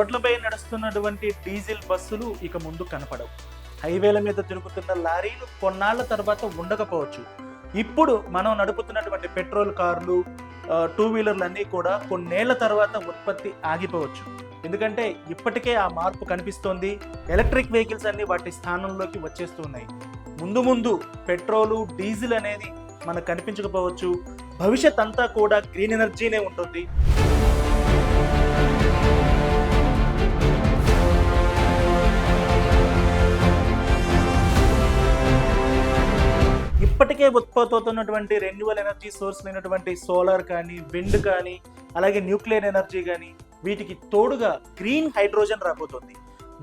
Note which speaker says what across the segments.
Speaker 1: రోడ్లపై నడుస్తున్నటువంటి డీజిల్ బస్సులు ఇక ముందు కనపడవు. హైవేల మీద తిరుగుతున్న లారీలు కొన్నాళ్ల తర్వాత ఉండకపోవచ్చు. ఇప్పుడు మనం నడుపుతున్నటువంటి పెట్రోల్ కార్లు, టూ వీలర్లు అన్నీ కూడా కొన్నేళ్ల తర్వాత ఉత్పత్తి ఆగిపోవచ్చు. ఎందుకంటే ఇప్పటికే ఆ మార్పు కనిపిస్తోంది. ఎలక్ట్రిక్ వెహికల్స్ అన్ని వాటి స్థానంలోకి వచ్చేస్తున్నాయి. ముందు పెట్రోలు, డీజిల్ అనేది మనకు కనిపించకపోవచ్చు. భవిష్యత్ అంతా కూడా గ్రీన్ ఎనర్జీనే ఉంటుంది. ఇప్పటికే ఉత్పత్తి అవుతున్నటువంటి రెన్యూవల్ ఎనర్జీ సోర్స్ అయినటువంటి సోలార్ కానీ, విండ్ కానీ, అలాగే న్యూక్లియర్ ఎనర్జీ కానీ, వీటికి తోడుగా గ్రీన్ హైడ్రోజన్ రాబోతోంది.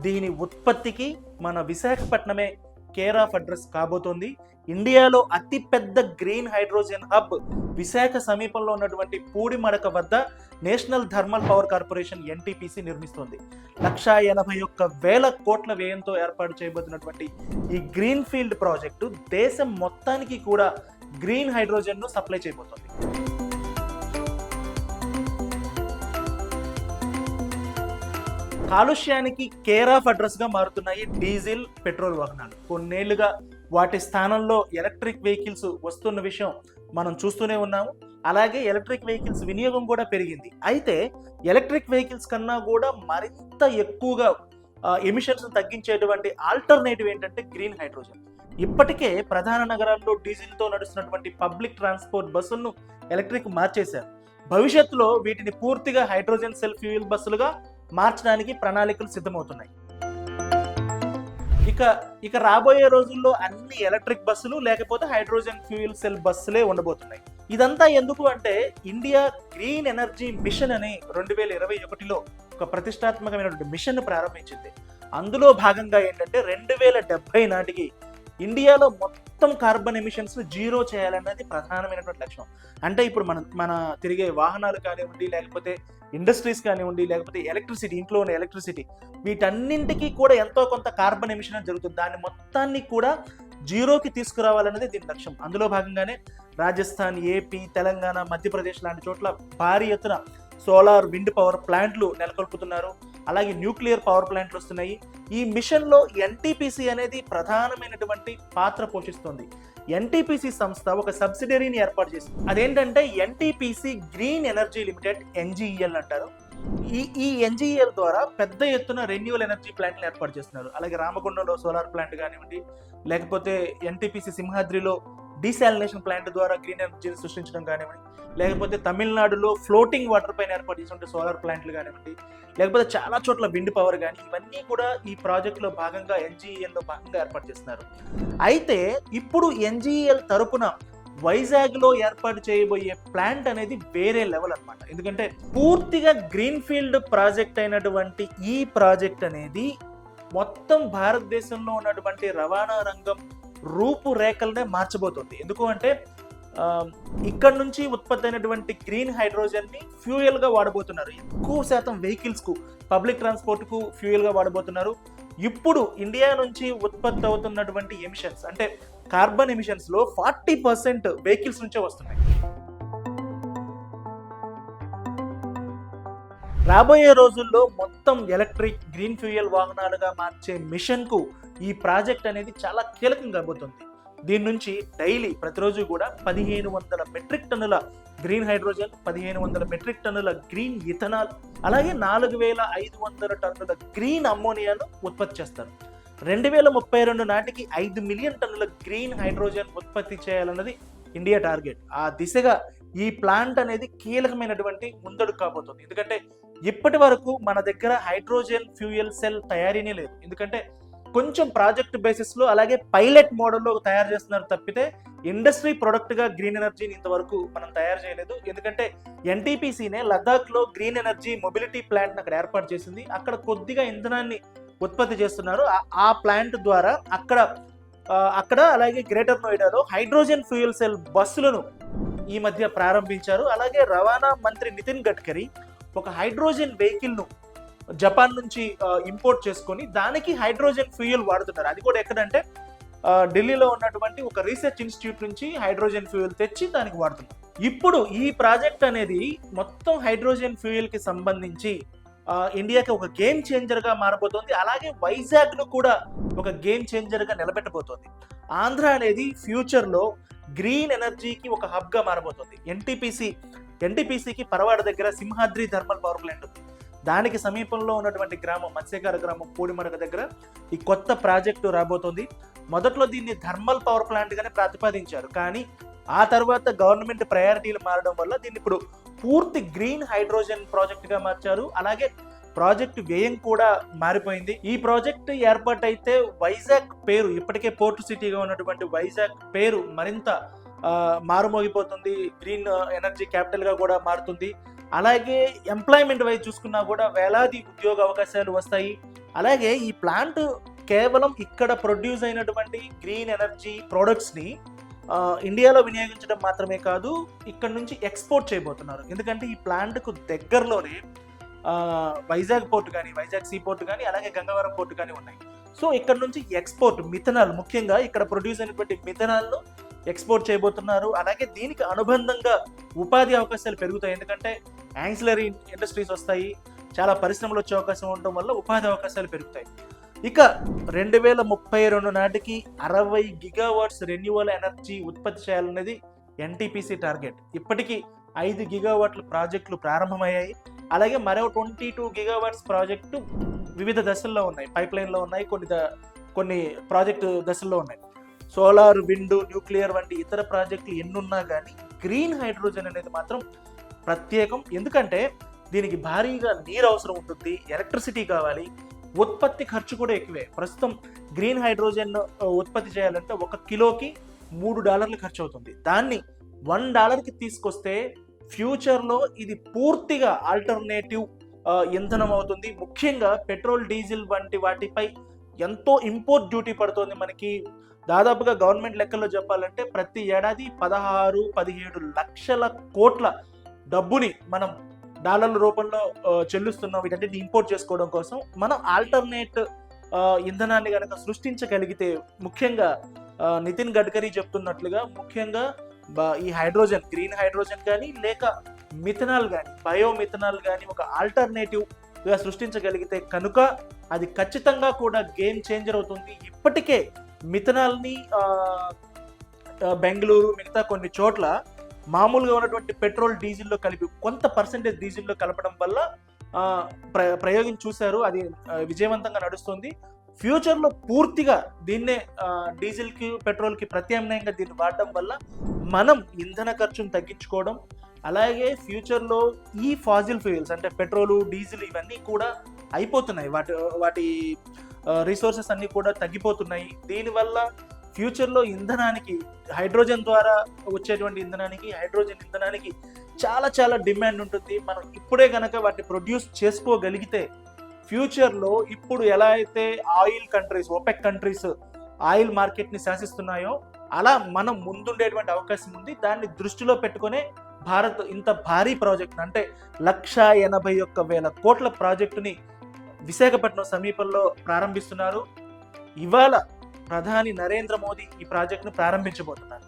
Speaker 1: దీని ఉత్పత్తికి మన విశాఖపట్నమే కేర్ ఆఫ్ అడ్రస్ కాబోతోంది. ఇండియాలో అతిపెద్ద గ్రీన్ హైడ్రోజన్ హబ్ విశాఖ సమీపంలో ఉన్నటువంటి పూడిమడక వద్ద national thermal power corporation NTPC నిర్మిస్తోంది. 181,000 కోట్ల వ్యయంతో ఏర్పాటు చేయబోతున్నటువంటి ఈ గ్రీన్ ఫీల్డ్ ప్రాజెక్టు దేశం మొత్తానికి కూడా గ్రీన్ హైడ్రోజన్ ను సప్లై చేయబోతోంది. కాలుష్యానికి కేర్ ఆఫ్ అడ్రస్ గా మారుతున్నాయి డీజిల్, పెట్రోల్ వాహనాలు. కొన్నేళ్లుగా వాటి స్థానంలో ఎలక్ట్రిక్ వెహికల్స్ వస్తున్న విషయం మనం చూస్తూనే ఉన్నాము. అలాగే ఎలక్ట్రిక్ వెహికల్స్ వినియోగం కూడా పెరిగింది. అయితే ఎలక్ట్రిక్ వెహికల్స్ కన్నా కూడా మరింత ఎక్కువగా ఎమిషన్స్ తగ్గించేటువంటి ఆల్టర్నేటివ్ ఏంటంటే గ్రీన్ హైడ్రోజన్. ఇప్పటికే ప్రధాన నగరాల్లో డీజిల్తో నడుస్తున్నటువంటి పబ్లిక్ ట్రాన్స్పోర్ట్ బస్సులను ఎలక్ట్రిక్ మార్చేశారు. భవిష్యత్తులో వీటిని పూర్తిగా హైడ్రోజన్ సెల్ ఫ్యూయల్ బస్సులుగా మార్చడానికి ప్రణాళికలు సిద్ధమవుతున్నాయి. ఇక రాబోయే రోజుల్లో అన్ని ఎలక్ట్రిక్ బస్సులు లేకపోతే హైడ్రోజన్ ఫ్యూయల్ సెల్ బస్సులే ఉండబోతున్నాయి. ఇదంతా ఎందుకు అంటే ఇండియా గ్రీన్ ఎనర్జీ మిషన్ అని 2021లో ఒక ప్రతిష్టాత్మకమైనటువంటి మిషన్ ప్రారంభించింది. అందులో భాగంగా ఏంటంటే 2070 నాటికి ఇండియాలో మొత్తం కార్బన్ ఎమిషన్స్ జీరో చేయాలన్నది ప్రధానమైనటువంటి లక్ష్యం. అంటే ఇప్పుడు మన తిరిగే వాహనాలు కానివ్వండి, లేకపోతే ఇండస్ట్రీస్ కానివ్వండి, లేకపోతే ఎలక్ట్రిసిటీ, ఇంట్లో ఉన్న ఎలక్ట్రిసిటీ, వీటన్నింటికి కూడా ఎంతో కొంత కార్బన్ ఎమిషన్ జరుగుతుంది. దాన్ని మొత్తాన్ని కూడా జీరోకి తీసుకురావాలన్నది దీని లక్ష్యం. అందులో భాగంగానే రాజస్థాన్, ఏపీ, తెలంగాణ, మధ్యప్రదేశ్ లాంటి చోట్ల భారీ ఎత్తున సోలార్, విండ్ పవర్ ప్లాంట్లు నెలకొల్పుతున్నారు. అలాగే న్యూక్లియర్ పవర్ ప్లాంట్లు వస్తున్నాయి. ఈ మిషన్లో ఎన్టీపీసీ అనేది ప్రధానమైనటువంటి పాత్ర పోషిస్తుంది. ఎన్టీపీసీ సంస్థ ఒక సబ్సిడరీని ఏర్పాటు చేసింది. అదేంటంటే NTPC green energy limited, NGEL అంటారు. ఈ ఎన్జీఈఎల్ ద్వారా పెద్ద ఎత్తున రెన్యూవల్ ఎనర్జీ ప్లాంట్లు ఏర్పాటు చేస్తున్నారు. అలాగే రామగుండంలో సోలార్ ప్లాంట్ కానివ్వండి, లేకపోతే ఎన్టీపీసీ సింహాద్రిలో డీసాలినేషన్ ప్లాంట్ ద్వారా గ్రీన్ ఎనర్జీని సృష్టించడం కానివ్వండి, లేకపోతే తమిళనాడులో ఫ్లోటింగ్ వాటర్ పైన ఏర్పాటు చేసినట్టు సోలార్ ప్లాంట్లు కానివ్వండి, లేకపోతే చాలా చోట్ల విండ్ పవర్ కానీ, ఇవన్నీ కూడా ఈ ప్రాజెక్టులో భాగంగా ఎన్జీఈఎల్లో భాగంగా ఏర్పాటు చేస్తున్నారు. అయితే ఇప్పుడు ఎన్జీఈఎల్ తరపున వైజాగ్లో ఏర్పాటు చేయబోయే ప్లాంట్ అనేది వేరే లెవెల్ అన్నమాట. ఎందుకంటే పూర్తిగా గ్రీన్ ఫీల్డ్ ప్రాజెక్ట్ అయినటువంటి ఈ ప్రాజెక్ట్ అనేది మొత్తం భారతదేశంలో ఉన్నటువంటి రవాణా రంగం రూపురేఖలనే మార్చబోతుంది. ఎందుకు అంటే ఇక్కడ నుంచి ఉత్పత్తి అయినటువంటి గ్రీన్ హైడ్రోజన్ ని ఫ్యూయల్ గా వాడబోతున్నారు. ఎక్కువ శాతం వెహికల్స్ కు, పబ్లిక్ ట్రాన్స్పోర్ట్ కు ఫ్యూయల్ గా వాడబోతున్నారు. ఇప్పుడు ఇండియా నుంచి ఉత్పత్తి అవుతున్నటువంటి ఎమిషన్స్ అంటే కార్బన్ ఎమిషన్స్ లో 40% వెహికల్స్ నుంచే వస్తున్నాయి. రాబోయే రోజుల్లో మొత్తం ఎలక్ట్రిక్, గ్రీన్ ఫ్యూయల్ వాహనాలుగా మార్చే మిషన్ కు ఈ ప్రాజెక్ట్ అనేది చాలా కీలకం కాబోతుంది. దీని నుంచి డైలీ ప్రతిరోజు కూడా 1500 మెట్రిక్ టన్నుల గ్రీన్ హైడ్రోజన్, 1500 మెట్రిక్ టన్నుల గ్రీన్ ఇథనాల్, అలాగే 4500 టన్నుల గ్రీన్ అమ్మోనియాను ఉత్పత్తి చేస్తారు. 2032 నాటికి 5 మిలియన్ టన్నుల గ్రీన్ హైడ్రోజన్ ఉత్పత్తి చేయాలన్నది ఇండియా టార్గెట్. ఆ దిశగా ఈ ప్లాంట్ అనేది కీలకమైనటువంటి ముందడుగు కాబోతుంది. ఎందుకంటే ఇప్పటి వరకు మన దగ్గర హైడ్రోజన్ ఫ్యూయల్ సెల్ తయారీనే లేదు. ఎందుకంటే కొంచెం ప్రాజెక్ట్ బేసిస్ లో, అలాగే పైలట్ మోడల్లో తయారు చేస్తున్నారు తప్పితే ఇండస్ట్రీ ప్రొడక్ట్ గా గ్రీన్ ఎనర్జీని ఇంతవరకు మనం తయారు చేయలేదు. ఎందుకంటే ఎన్టీపీసీనే లదాఖ్ లో గ్రీన్ ఎనర్జీ మొబిలిటీ ప్లాంట్ అక్కడ ఏర్పాటు చేసింది. అక్కడ కొద్దిగా ఇంధనాన్ని ఉత్పత్తి చేస్తున్నారు. ఆ ప్లాంట్ ద్వారా అక్కడ అలాగే గ్రేటర్ నోయిడాలో హైడ్రోజన్ ఫ్యూయల్ సెల్ బస్సులను ఈ మధ్య ప్రారంభించారు. అలాగే రవాణా మంత్రి నితిన్ గడ్కరీ ఒక హైడ్రోజన్ వెహికల్ ను జపాన్ నుంచి ఇంపోర్ట్ చేసుకొని దానికి హైడ్రోజన్ ఫ్యూయల్ వాడుతున్నారు. అది కూడా ఎక్కడంటే ఢిల్లీలో ఉన్నటువంటి ఒక రీసెర్చ్ ఇన్స్టిట్యూట్ నుంచి హైడ్రోజన్ ఫ్యూయల్ తెచ్చి దానికి వాడుతున్నారు. ఇప్పుడు ఈ ప్రాజెక్ట్ అనేది మొత్తం హైడ్రోజన్ ఫ్యూయల్ కి సంబంధించి ఇండియాకి ఒక గేమ్ చేంజర్గా మారబోతోంది. అలాగే వైజాగ్ను కూడా ఒక గేమ్ చేంజర్గా నిలబెట్టబోతోంది. ఆంధ్ర అనేది ఫ్యూచర్లో గ్రీన్ ఎనర్జీకి ఒక హబ్గా మారబోతోంది. ఎన్టీపీసీకి పరవాడ దగ్గర సింహాద్రి థర్మల్ పవర్ ప్లాంట్ ఉంది. దానికి సమీపంలో ఉన్నటువంటి గ్రామం మత్స్యకార గ్రామం పూడిమడక దగ్గర ఈ కొత్త ప్రాజెక్టు రాబోతోంది. మొదట్లో దీన్ని థర్మల్ పవర్ ప్లాంట్ గానే ప్రతిపాదించారు, కానీ ఆ తర్వాత గవర్నమెంట్ ప్రయారిటీలు మారడం వల్ల దీన్ని ఇప్పుడు పూర్తి గ్రీన్ హైడ్రోజన్ ప్రాజెక్ట్ గా మార్చారు. అలాగే ప్రాజెక్టు వ్యయం కూడా మారిపోయింది. ఈ ప్రాజెక్టు ఏర్పాటైతే వైజాగ్ పేరు, ఇప్పటికే పోర్టు సిటీగా ఉన్నటువంటి వైజాగ్ పేరు మరింత మారుమోగిపోతుంది. గ్రీన్ ఎనర్జీ క్యాపిటల్ గా కూడా మారుతుంది. అలాగే ఎంప్లాయ్మెంట్ వైజ్ చూసుకున్నా కూడా వేలాది ఉద్యోగ అవకాశాలు వస్తాయి. అలాగే ఈ ప్లాంట్ కేవలం ఇక్కడ ప్రొడ్యూస్ అయినటువంటి గ్రీన్ ఎనర్జీ ప్రొడక్ట్స్ ని ఇండియాలో వినియోగించడం మాత్రమే కాదు, ఇక్కడ నుంచి ఎక్స్పోర్ట్ చేయబోతున్నారు. ఎందుకంటే ఈ ప్లాంట్కు దగ్గరలోనే వైజాగ్ పోర్టు కానీ, వైజాగ్ సీ పోర్టు కానీ, అలాగే గంగవరం పోర్టు కానీ ఉన్నాయి. సో ఇక్కడ నుంచి ఎక్స్పోర్ట్ మిథనాల్, ముఖ్యంగా ఇక్కడ ప్రొడ్యూస్ అయినటువంటి మిథనాల్ను ఎక్స్పోర్ట్ చేయబోతున్నారు. అలాగే దీనికి అనుబంధంగా ఉపాధి అవకాశాలు పెరుగుతాయి. ఎందుకంటే యాన్సిలరీ ఇండస్ట్రీస్ వస్తాయి, చాలా పరిశ్రమలు వచ్చే అవకాశం ఉండటం వల్ల ఉపాధి అవకాశాలు పెరుగుతాయి. ఇక 2032 నాటికి 60 గిగావాట్స్ రెన్యూవల్ ఎనర్జీ ఉత్పత్తి చేయాలనేది ఎన్టీపీసీ టార్గెట్. ఇప్పటికీ 5 గిగావాట్ల ప్రాజెక్టులు ప్రారంభమయ్యాయి. అలాగే మరో 22 గిగావాట్స్ ప్రాజెక్టు వివిధ దశల్లో ఉన్నాయి, పైప్ లైన్లో ఉన్నాయి, కొన్ని ప్రాజెక్టు దశల్లో ఉన్నాయి. సోలార్, విండ్, న్యూక్లియర్ వంటి ఇతర ప్రాజెక్టులు ఎన్నున్నా కానీ గ్రీన్ హైడ్రోజన్ అనేది మాత్రం ప్రత్యేకం. ఎందుకంటే దీనికి భారీగా నీరు అవసరం ఉంటుంది, ఎలక్ట్రిసిటీ కావాలి, ఉత్పత్తి ఖర్చు కూడా ఎక్కువే. ప్రస్తుతం గ్రీన్ హైడ్రోజన్ ఉత్పత్తి చేయాలంటే 1 కిలోకి $3 ఖర్చు అవుతుంది. దాన్ని $1కి తీసుకొస్తే ఫ్యూచర్లో ఇది పూర్తిగా ఆల్టర్నేటివ్ ఇంధనం అవుతుంది. ముఖ్యంగా పెట్రోల్, డీజిల్ వంటి వాటిపై ఎంతో ఇంపోర్ట్ డ్యూటీ పడుతుంది మనకి. దాదాపుగా గవర్నమెంట్ లెక్కల్లో చెప్పాలంటే ప్రతి ఏడాది 16-17 లక్షల కోట్ల డబ్బుని మనం డాలర్ల రూపంలో చెల్లిస్తున్నాం వీటన్నిటిని ఇంపోర్ట్ చేసుకోవడం కోసం. మనం ఆల్టర్నేట్ ఇంధనాన్ని కనుక సృష్టించగలిగితే, ముఖ్యంగా నితిన్ గడ్కరీ చెప్తున్నట్లుగా, ముఖ్యంగా ఈ హైడ్రోజన్, గ్రీన్ హైడ్రోజన్ కానీ లేక మిథనాల్ కానీ, బయోమిథనాల్ కానీ ఒక ఆల్టర్నేటివ్గా సృష్టించగలిగితే కనుక అది ఖచ్చితంగా కూడా గేమ్ చేంజర్ అవుతుంది. ఇప్పటికే మిథనాల్ని బెంగళూరు, మిగతా కొన్ని చోట్ల మామూలుగా ఉన్నటువంటి పెట్రోల్, డీజిల్లో కలిపి కొంత పర్సెంటేజ్ డీజిల్లో కలపడం వల్ల ప్రయోగం చూశారు. అది విజయవంతంగా నడుస్తుంది. ఫ్యూచర్లో పూర్తిగా దీన్నే డీజిల్కి, పెట్రోల్కి ప్రత్యామ్నాయంగా దీన్ని వాడడం వల్ల మనం ఇంధన ఖర్చును తగ్గించుకోవడం, అలాగే ఫ్యూచర్లో ఈ ఫాజిల్ ఫ్యూయల్స్ అంటే పెట్రోలు, డీజిల్ ఇవన్నీ కూడా అయిపోతున్నాయి, వాటి రిసోర్సెస్ అన్నీ కూడా తగ్గిపోతున్నాయి. దీనివల్ల ఫ్యూచర్లో ఇంధనానికి, హైడ్రోజన్ ద్వారా వచ్చేటువంటి ఇంధనానికి, హైడ్రోజన్ ఇంధనానికి చాలా చాలా డిమాండ్ ఉంటుంది. మనం ఇప్పుడే కనుక వాటిని ప్రొడ్యూస్ చేసుకోగలిగితే ఫ్యూచర్లో ఇప్పుడు ఎలా అయితే oil countries, OPEC countries oil మార్కెట్ని శాసిస్తున్నాయో అలా మనం ముందుండేటువంటి అవకాశం ఉంది. దాన్ని దృష్టిలో పెట్టుకునే భారత్ ఇంత భారీ ప్రాజెక్ట్ అంటే 181,000 కోట్ల ప్రాజెక్టుని విశాఖపట్నం సమీపంలో ప్రారంభిస్తున్నారు. ఇవాళ ప్రధాని నరేంద్ర మోదీ ఈ ప్రాజెక్టును ప్రారంభించబోతున్నారు.